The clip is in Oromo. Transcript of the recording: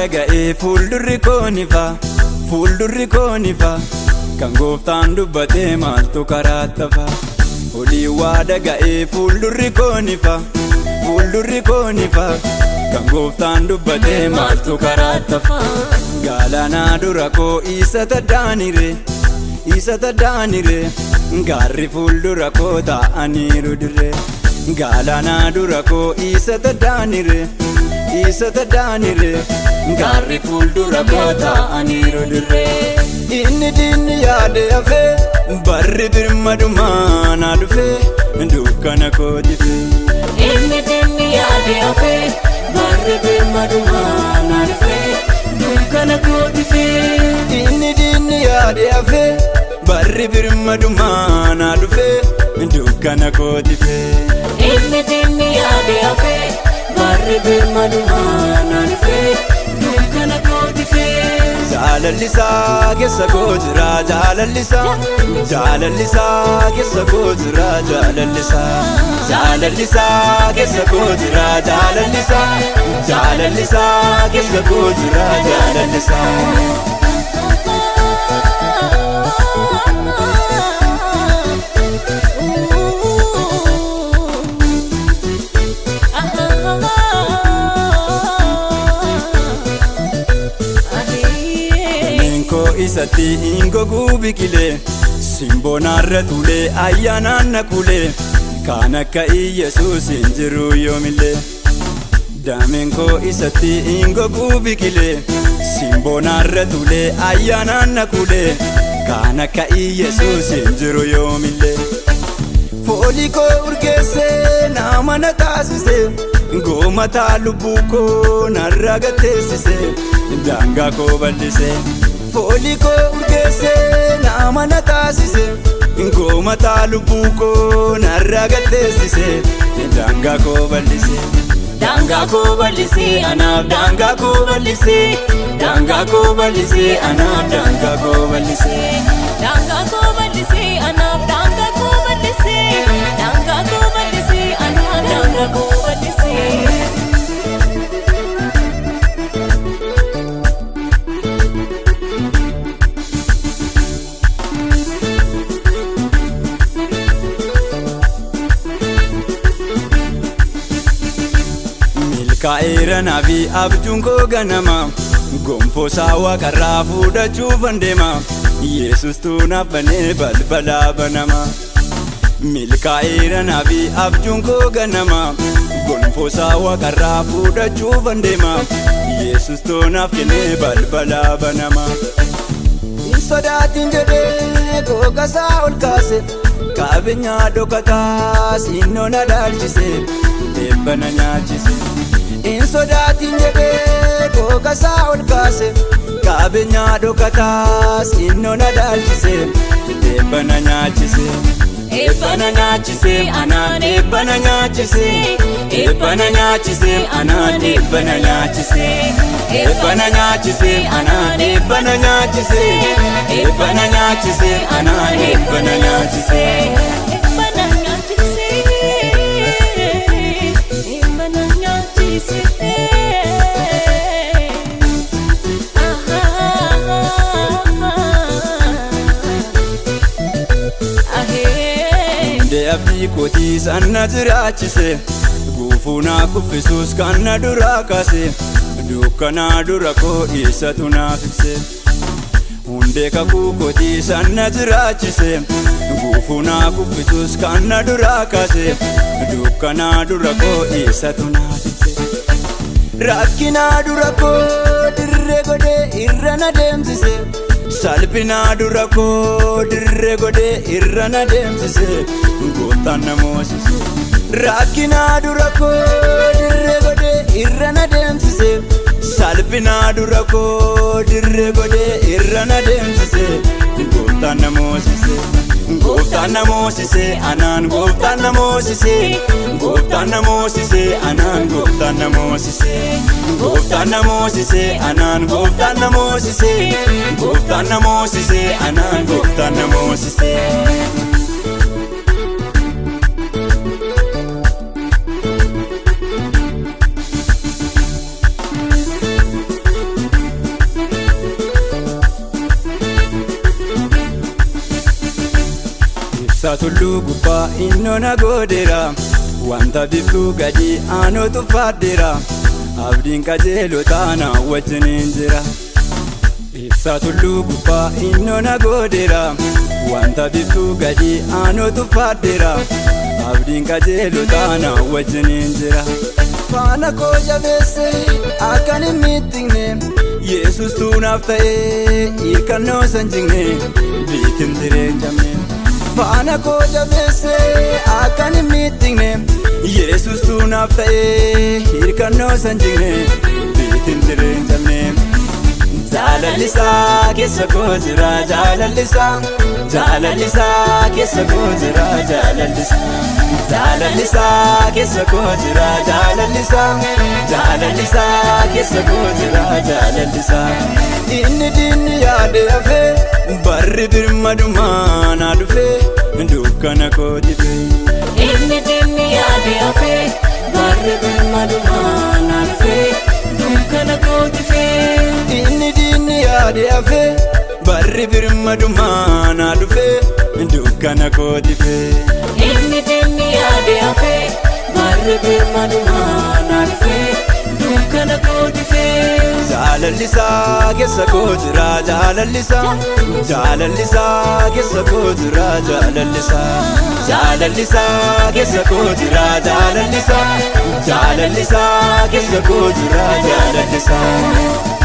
dhaga'ee fuuldurri koo ni fa kan gooftaan dubbatee maaltu karaatti hafa. Olii waa dhaga'ee fuuldurri koo ni fa kan gooftaan dubbatee maaltu karaatti hafa. Galaanaa dura koo isa taddaanire gaarri fuuldura koo taa'aniiru dirree. Galaanaa dura koo isa taddaanire gaarri fuuldura koo taa'aniiru dirree. Inni diinni yaade hafee barri birmadumaa na dhufee dukkana koo tifee. Inni diinni yaade hafee barri birmadumaa na dhufee dukkana koo tifee. Inni diinni yaade hafee barri birmadumaa na dhufee dukkana koo tifee. Inni diinni yaade hafee barri birmadumaa na dhufee dukkana koo tifee. Jaalallisaa keessa koo jira jaalallisaa keessa koo jira jaalallisaa keessa koo jira jaalallisaa keessa koo jira jaalallisaa. Isatti ingoguu biqilee simboonarra tulee ayyaanaan na kulee kan akka Iyesuus hin jiru yoomillee. Daameen koo isatti ingoguu biqilee simboonarra tulee ayyaanaan na kulee kan akka Iyesuus hin jiru yoomillee. Foolii koo urgeessee nama na taasisee goomataa lubbuu koo narra gateessisee daangaa koo bal'isee. Foolii koo urgeessee nama na taasisee goomataa lubbuu koo narra gateessisee daangaa koo bal'isee. Daangaa koo bal'isee anaaf daangaa koo bal'isee daangaa koo bal'isee anaaf daangaa koo bal'isee daangaa koo bal'isee anaaf daangaa koo bal'isee daangaa koo bal'isee anaaf daangaa koo bal'isee. Kaa'eera naafi abjuun koo ganama gonfoo saawwa karraa fuudhachuuf andeema Yesus tuunaaf banee balbalaa banama. Milkaa'eera naafi abjuun koo ganama gonfoo saawwa karraa fuudhachuuf andeema Yesus tuunaaf kennee balbalaa banama. Hin sodaatin jedhee googasaa ol kaase qabeenyaa dhokataa sinnoo na dhaalchise eebbana nyaachise. Hin sodaatin jedhee googasaa ol kaase qabeenyaa dhokataa sinnoo na dhaalchise eebbana nyaachise. Eebbana nyaachise anaan eebbana nyaachise eebbana nyaachise anaan eebbana nyaachise eebbana nyaachise anaan eebbana nyaachise eebbana nyaachise anaan eebbana nyaachise eebbana nyaachise eebbana nyaachise. Abdii kootii sanna jiraachise gufuu na kuffisuus kan na duraa kaase dukkanaa dura koo isatu naaf ibse. Hundee kakuu kootii sanna jiraachise gufuu na kuffisuus kan na duraa kaase dukkanaa dura koo isatu naaf ibse. Rakkinaa dura koo dirree godhee irra na deemsise salphinaa dura koo dirree godhee irra na deemsise gooftaan na moosise. Rakkinaa dura koo dirree godhee irra na deemsise salphinaa dura koo dirree godhee irra na deemsise gooftaan na moosise. Gooftaan na moosise anaan gooftaan na moosise gooftaan na moosise anaan gooftaan na moosise gooftaan na moosise anaan gooftaan na moosise gooftaan na moosise anaan gooftaan na moosise. Ibsaa tulluu gubbaa innona goodeera wanta biftuu gadi aanootu faaddeera abdiin qajeelotaa na wajjiniin jira. Ibsaa tulluu gubbaa innona goodeera wanta biftuu gadi aanootu faaddeera abdiin qajeelotaa na wajjiniin jira. Faana koo jabeesse akkan hin miidhagne Yesus tuunaaf ta'ee hiikannoo san jigne biitin jireenyamne. Faana koo jabeesse akkan hin miidhagne Yesus tuunaaf ta'ee hiikannoo san jigne biitin jireenyamne. Jaalallisaa keessa koo jira jaalallisaa jaalallisaa keessa koo jira jaalallisaa jaalallisaa keessa koo jira jaalallisaa jaalallisaa keessa koo jira jaalallisaa. Inni diinni yaade hafee barri birmadumaa na dhufee dukkana koo dibee. Inni diinni yaade hafee barri birmadumaa na dhufee dukkana koo dibee. Inni diinni yaade hafee barri birmadumaa na dhufee dukkana koo dibee. Inni diinni yaade hafee barri birmadumaa na dhufee dukkana koo dibee. Jaalallisaa keessa koo jira jaalallisaa jaalallisaa keessa koo jira jaalallisaa jaalallisaa keessa koo jira jaalallisaa jaalallisaa keessa koo jira jaalallisaa.